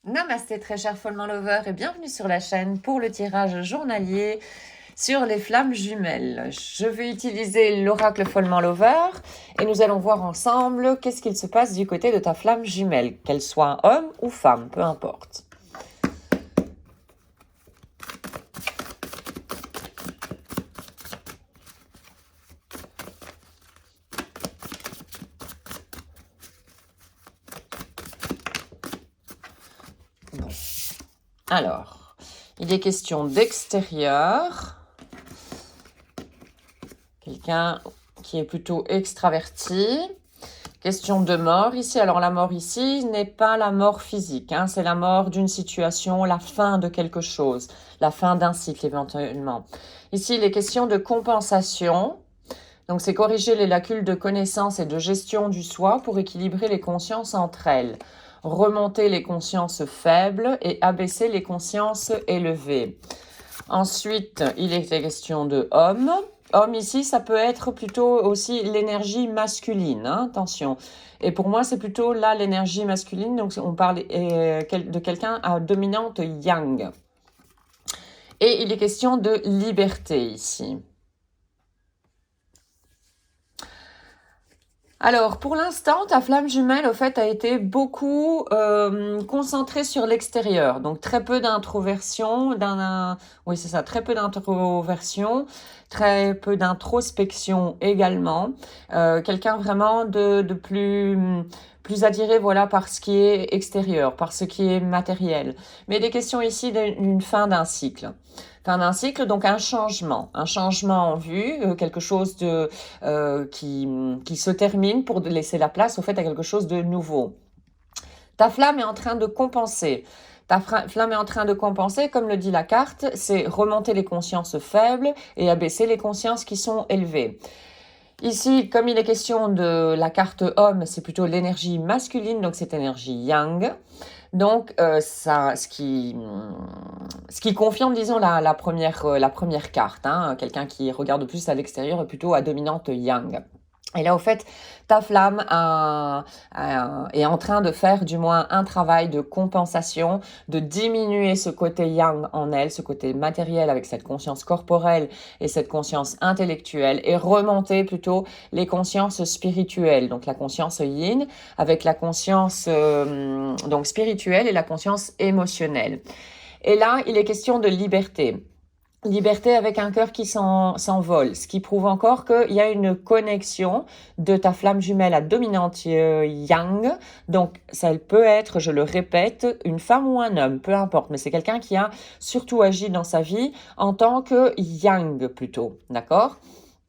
Namasté très cher Follement Lover et bienvenue sur la chaîne pour le tirage journalier sur les flammes jumelles. Je vais utiliser l'oracle Follement Lover et nous allons voir ensemble qu'est-ce qu'il se passe du côté de ta flamme jumelle, qu'elle soit homme ou femme, peu importe. Bon. Alors, il est question d'extérieur. Quelqu'un qui est plutôt extraverti. Question de mort ici. Alors la mort ici n'est pas la mort physique, hein, c'est la mort d'une situation, la fin de quelque chose, la fin d'un cycle éventuellement. Ici, il est question de compensation. Donc c'est corriger les lacunes de connaissance et de gestion du soi pour équilibrer les consciences entre elles. Remonter les consciences faibles et abaisser les consciences élevées. Ensuite, il est question de homme. Homme ici, ça peut être plutôt aussi l'énergie masculine, hein, attention. Et pour moi, c'est plutôt là l'énergie masculine, donc on parle de quelqu'un à dominante yang. Et il est question de liberté ici. Alors, pour l'instant, ta flamme jumelle, au fait, a été beaucoup concentrée sur l'extérieur. Donc, très peu d'introversion, oui, c'est ça, très peu d'introversion, très peu d'introspection également. Quelqu'un vraiment de plus attiré, voilà, par ce qui est extérieur, par ce qui est matériel. Mais des questions ici d'une fin d'un cycle. Fin d'un cycle, donc un changement en vue, quelque chose de qui se termine pour laisser la place au fait à quelque chose de nouveau. Ta flamme est en train de compenser. Ta flamme est en train de compenser, comme le dit la carte, c'est remonter les consciences faibles et abaisser les consciences qui sont élevées. Ici, comme il est question de la carte homme, c'est plutôt l'énergie masculine, donc cette énergie yang. Donc, ce qui confirme, disons, la première carte, hein, quelqu'un qui regarde plus à l'extérieur est plutôt à dominante yang. Et là, au fait, ta flamme est en train de faire du moins un travail de compensation, de diminuer ce côté yang en elle, ce côté matériel avec cette conscience corporelle et cette conscience intellectuelle, et remonter plutôt les consciences spirituelles, donc la conscience yin avec la conscience donc spirituelle et la conscience émotionnelle. Et là, il est question de liberté. Liberté avec un cœur qui s'envole, ce qui prouve encore qu'il y a une connexion de ta flamme jumelle à dominante yang. Donc, ça peut être, je le répète, une femme ou un homme, peu importe, mais c'est quelqu'un qui a surtout agi dans sa vie en tant que yang plutôt, d'accord ?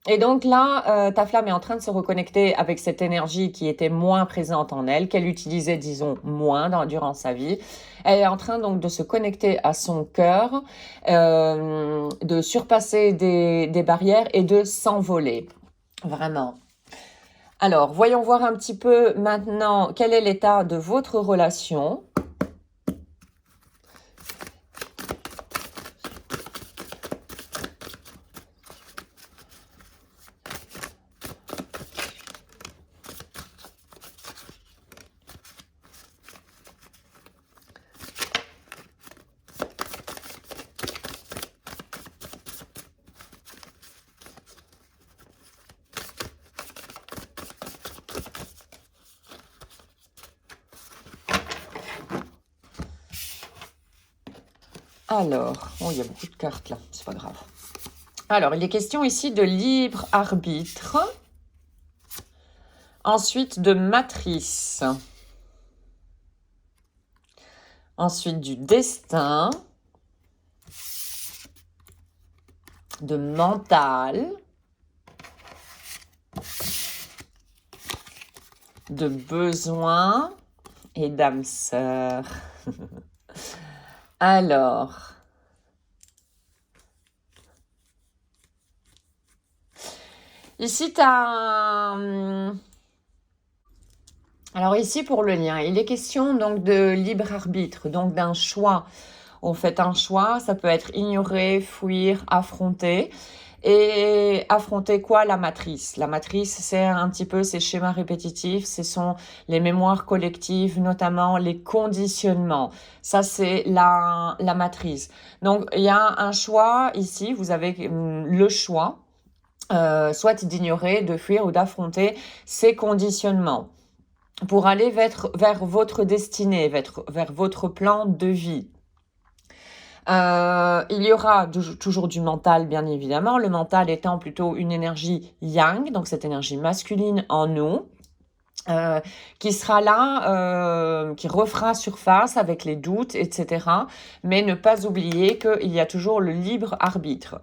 Et donc là, ta flamme est en train de se reconnecter avec cette énergie qui était moins présente en elle, qu'elle utilisait, disons, moins durant sa vie. Elle est en train donc de se connecter à son cœur, de surpasser des barrières et de s'envoler. Vraiment. Alors, voyons voir un petit peu maintenant quel est l'état de votre relation. Alors, oh, il y a beaucoup de cartes là, c'est pas grave. Alors, il est question ici de libre arbitre. Ensuite, de matrice. Ensuite, du destin. De mental. De besoin. Et d'âme sœur. Alors, ici, tu as Alors ici, pour le lien, il est question donc de libre arbitre, donc d'un choix. On fait un choix, ça peut être ignorer, fuir, affronter. et affronter quoi? La matrice. La matrice, c'est un petit peu ces schémas répétitifs, ce sont les mémoires collectives, notamment les conditionnements. Ça, c'est la matrice. Donc, il y a un choix ici, vous avez le choix, soit d'ignorer, de fuir ou d'affronter ces conditionnements pour aller vers votre destinée, vers votre plan de vie. Il y aura toujours du mental, bien évidemment. Le mental étant plutôt une énergie yang, donc cette énergie masculine en nous, qui sera là, qui refera surface avec les doutes, etc. Mais ne pas oublier qu'il y a toujours le libre arbitre.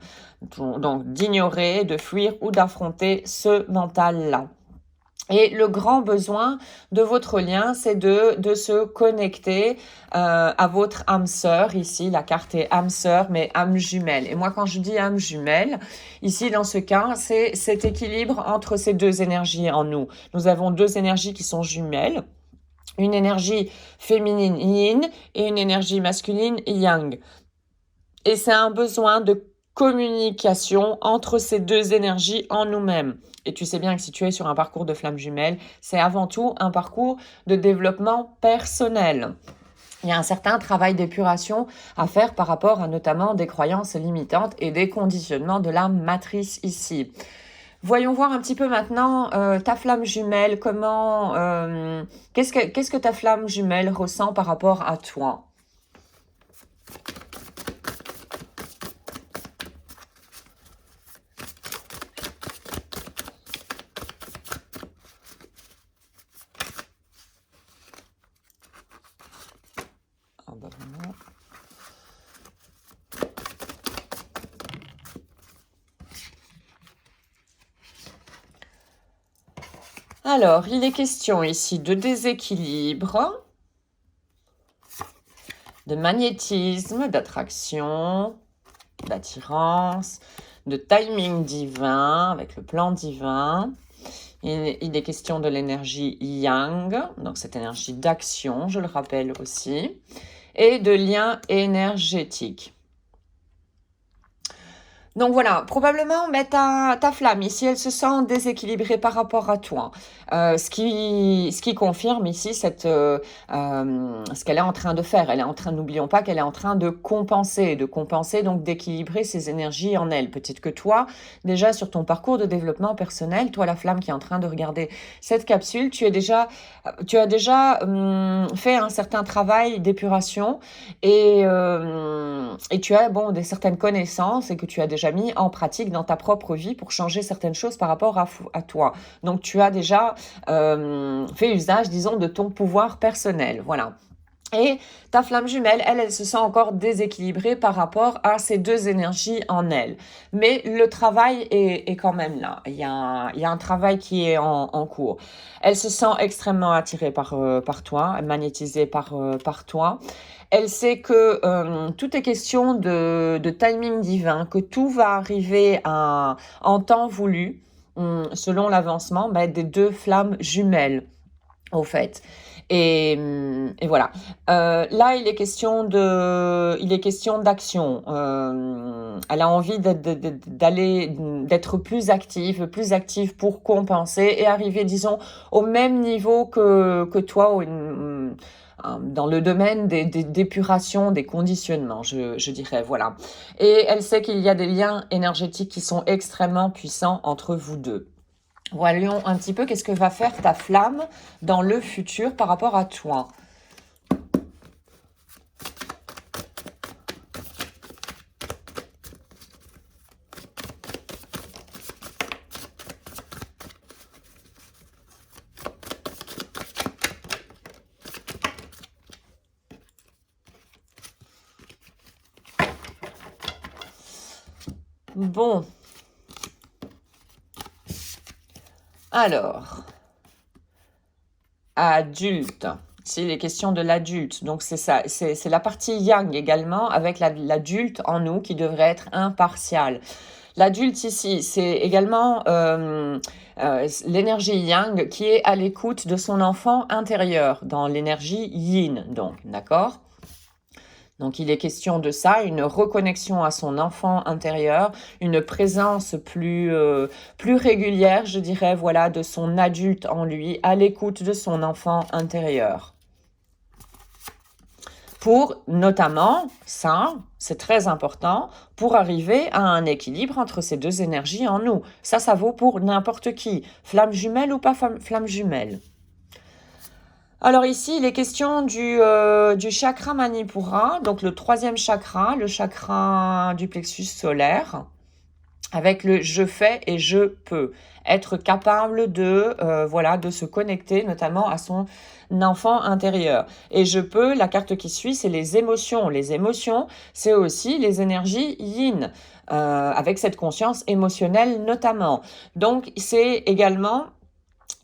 Donc d'ignorer, de fuir ou d'affronter ce mental-là. Et le grand besoin de votre lien, c'est de se connecter à votre âme sœur. Ici, la carte est âme sœur, mais âme jumelle. Et moi, quand je dis âme jumelle, ici, dans ce cas, c'est cet équilibre entre ces deux énergies en nous. Nous avons deux énergies qui sont jumelles. Une énergie féminine yin et une énergie masculine yang. Et c'est un besoin de communication entre ces deux énergies en nous-mêmes. Et tu sais bien que si tu es sur un parcours de flamme jumelle, c'est avant tout un parcours de développement personnel. Il y a un certain travail d'épuration à faire par rapport à notamment des croyances limitantes et des conditionnements de la matrice ici. Voyons voir un petit peu maintenant ta flamme jumelle. Qu'est-ce que ta flamme jumelle ressent par rapport à toi? Ah bah vraiment. Alors, il est question ici de déséquilibre, de magnétisme, d'attraction, d'attirance, de timing divin avec le plan divin. Il est question de l'énergie yang, donc cette énergie d'action, je le rappelle aussi, et de lien énergétique. Donc voilà, probablement ta flamme ici, elle se sent déséquilibrée par rapport à toi. Ce qui confirme ici ce qu'elle est en train de faire. N'oublions pas qu'elle est en train de compenser donc d'équilibrer ses énergies en elle. Peut-être que toi, déjà sur ton parcours de développement personnel, toi la flamme qui est en train de regarder cette capsule, tu as déjà fait un certain travail d'épuration et tu as des certaines connaissances et que tu as déjà mis en pratique dans ta propre vie pour changer certaines choses par rapport à toi. Donc, tu as déjà fait usage, disons, de ton pouvoir personnel. Voilà. Et ta flamme jumelle, elle se sent encore déséquilibrée par rapport à ces deux énergies en elle. Mais le travail est quand même là. Il y a un travail qui est en cours. Elle se sent extrêmement attirée par toi, magnétisée par toi. Elle sait que tout est question de timing divin, que tout va arriver en temps voulu, selon l'avancement des deux flammes jumelles, au fait. Et voilà. Là, il est question d'action. Elle a envie d'être plus active pour compenser et arriver, disons, au même niveau que toi, dans le domaine d'épuration, des conditionnements, je dirais, voilà. Et elle sait qu'il y a des liens énergétiques qui sont extrêmement puissants entre vous deux. Voyons un petit peu qu'est-ce que va faire ta flamme dans le futur par rapport à toi. Bon. Alors, adulte. Ici, il est question de l'adulte. Donc, c'est ça. C'est la partie yang également, avec l'adulte en nous qui devrait être impartial. L'adulte ici, c'est également l'énergie yang qui est à l'écoute de son enfant intérieur, dans l'énergie yin, donc, d'accord ? Donc, il est question de ça, une reconnexion à son enfant intérieur, une présence plus régulière, je dirais, voilà, de son adulte en lui, à l'écoute de son enfant intérieur. Pour, notamment, ça, c'est très important, pour arriver à un équilibre entre ces deux énergies en nous. Ça vaut pour n'importe qui, flamme jumelle ou pas flamme jumelle. Alors ici, il est question du chakra Manipura, donc le 3e chakra, le chakra du plexus solaire, avec le je fais et je peux. Être capable de se connecter notamment à son enfant intérieur. Et je peux, la carte qui suit, c'est les émotions. Les émotions, c'est aussi les énergies yin, avec cette conscience émotionnelle notamment. Donc c'est également...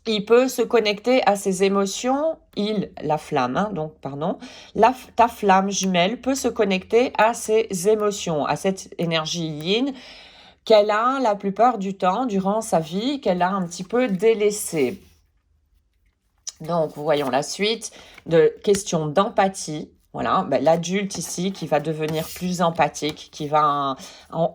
Il peut se connecter à ses émotions, la flamme, hein, donc pardon, ta flamme jumelle peut se connecter à ses émotions, à cette énergie yin qu'elle a la plupart du temps durant sa vie, qu'elle a un petit peu délaissée. Donc, voyons la suite de questions d'empathie. Voilà, l'adulte ici qui va devenir plus empathique,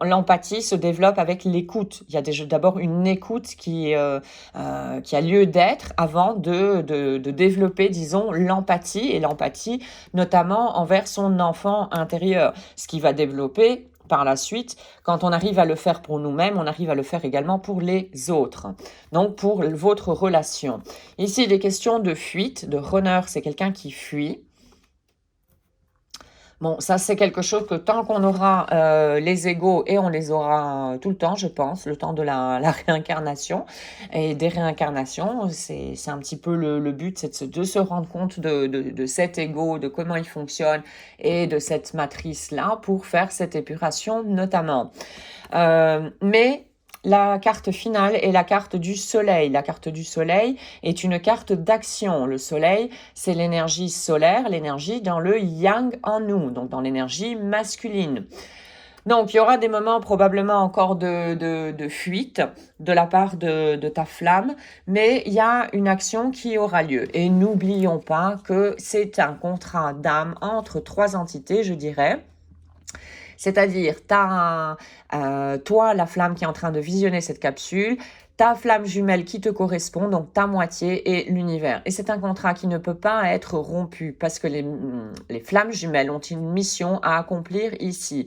l'empathie se développe avec l'écoute. Il y a d'abord une écoute qui a lieu d'être avant de développer, disons, l'empathie, et l'empathie notamment envers son enfant intérieur, ce qui va développer par la suite, quand on arrive à le faire pour nous-mêmes, on arrive à le faire également pour les autres. Donc, pour votre relation. Ici, il est question de fuite, de runner, c'est quelqu'un qui fuit. Bon, ça, c'est quelque chose que tant qu'on aura les égos, et on les aura tout le temps, je pense, le temps de la réincarnation et des réincarnations, c'est un petit peu le but, c'est de se rendre compte de cet ego, de comment il fonctionne et de cette matrice-là pour faire cette épuration notamment. Mais la carte finale est la carte du soleil. La carte du soleil est une carte d'action. Le soleil, c'est l'énergie solaire, l'énergie dans le yang en nous, donc dans l'énergie masculine. Donc, il y aura des moments probablement encore de fuite de la part de ta flamme, mais il y a une action qui aura lieu. Et n'oublions pas que c'est un contrat d'âme entre 3 entités, je dirais. C'est-à-dire, toi, la flamme qui est en train de visionner cette capsule, ta flamme jumelle qui te correspond, donc ta moitié et l'univers. Et c'est un contrat qui ne peut pas être rompu parce que les flammes jumelles ont une mission à accomplir ici.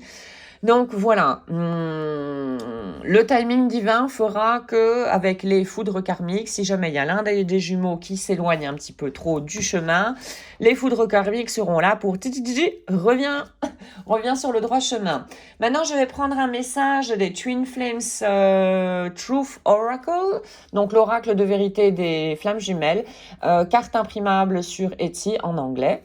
Donc voilà, le timing divin fera que avec les foudres karmiques, si jamais il y a l'un des jumeaux qui s'éloigne un petit peu trop du chemin, les foudres karmiques seront là pour reviens sur le droit chemin. Maintenant, je vais prendre un message des Twin Flames Truth Oracle, donc l'oracle de vérité des flammes jumelles, carte imprimable sur Etsy en anglais.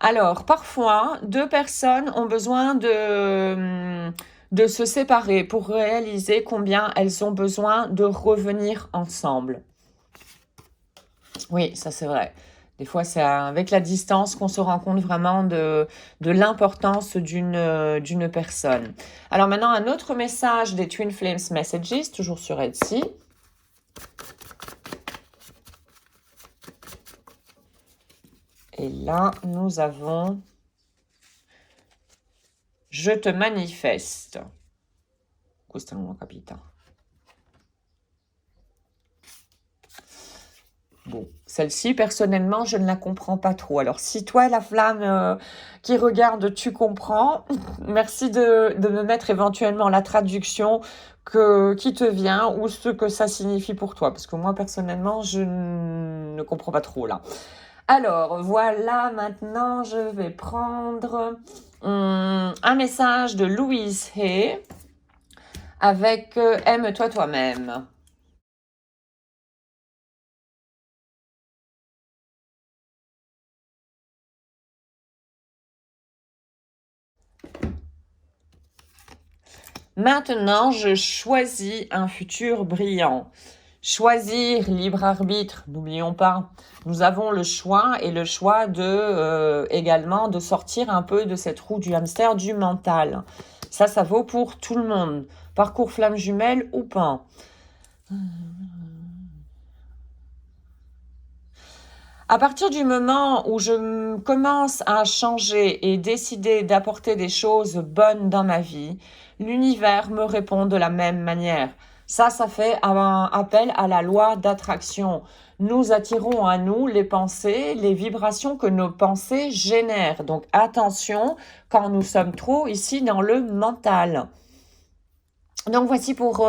Alors, parfois, 2 personnes ont besoin de se séparer pour réaliser combien elles ont besoin de revenir ensemble. Oui, ça c'est vrai. Des fois, c'est avec la distance qu'on se rend compte vraiment de l'importance d'une personne. Alors maintenant, un autre message des Twin Flames Messages, toujours sur Etsy. Et là, nous avons « Je te manifeste ». Questo non l'ho capita. Bon, celle-ci, personnellement, je ne la comprends pas trop. Alors, si toi, la flamme qui regarde, tu comprends, merci de me mettre éventuellement la traduction qui te vient ou ce que ça signifie pour toi. Parce que moi, personnellement, je ne comprends pas trop là. Alors, voilà, maintenant, je vais prendre un message de Louise Hay avec « Aime-toi toi-même ». Maintenant, je choisis un futur brillant. Choisir, libre arbitre, n'oublions pas, nous avons le choix et le choix également de sortir un peu de cette roue du hamster du mental. Ça vaut pour tout le monde. Parcours flamme jumelle ou pas. À partir du moment où je commence à changer et décider d'apporter des choses bonnes dans ma vie, l'univers me répond de la même manière. Ça fait un appel à la loi d'attraction. Nous attirons à nous les pensées, les vibrations que nos pensées génèrent. Donc attention quand nous sommes trop ici dans le mental. Donc voici pour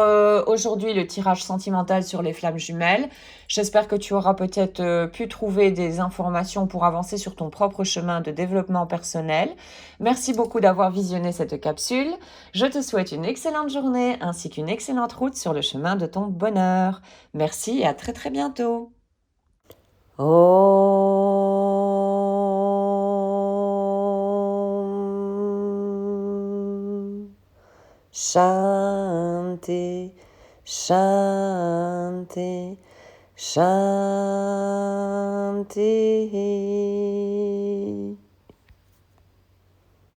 aujourd'hui le tirage sentimental sur les flammes jumelles. J'espère que tu auras peut-être pu trouver des informations pour avancer sur ton propre chemin de développement personnel. Merci beaucoup d'avoir visionné cette capsule. Je te souhaite une excellente journée ainsi qu'une excellente route sur le chemin de ton bonheur. Merci et à très très bientôt. Shanti, Shanti, Shanti.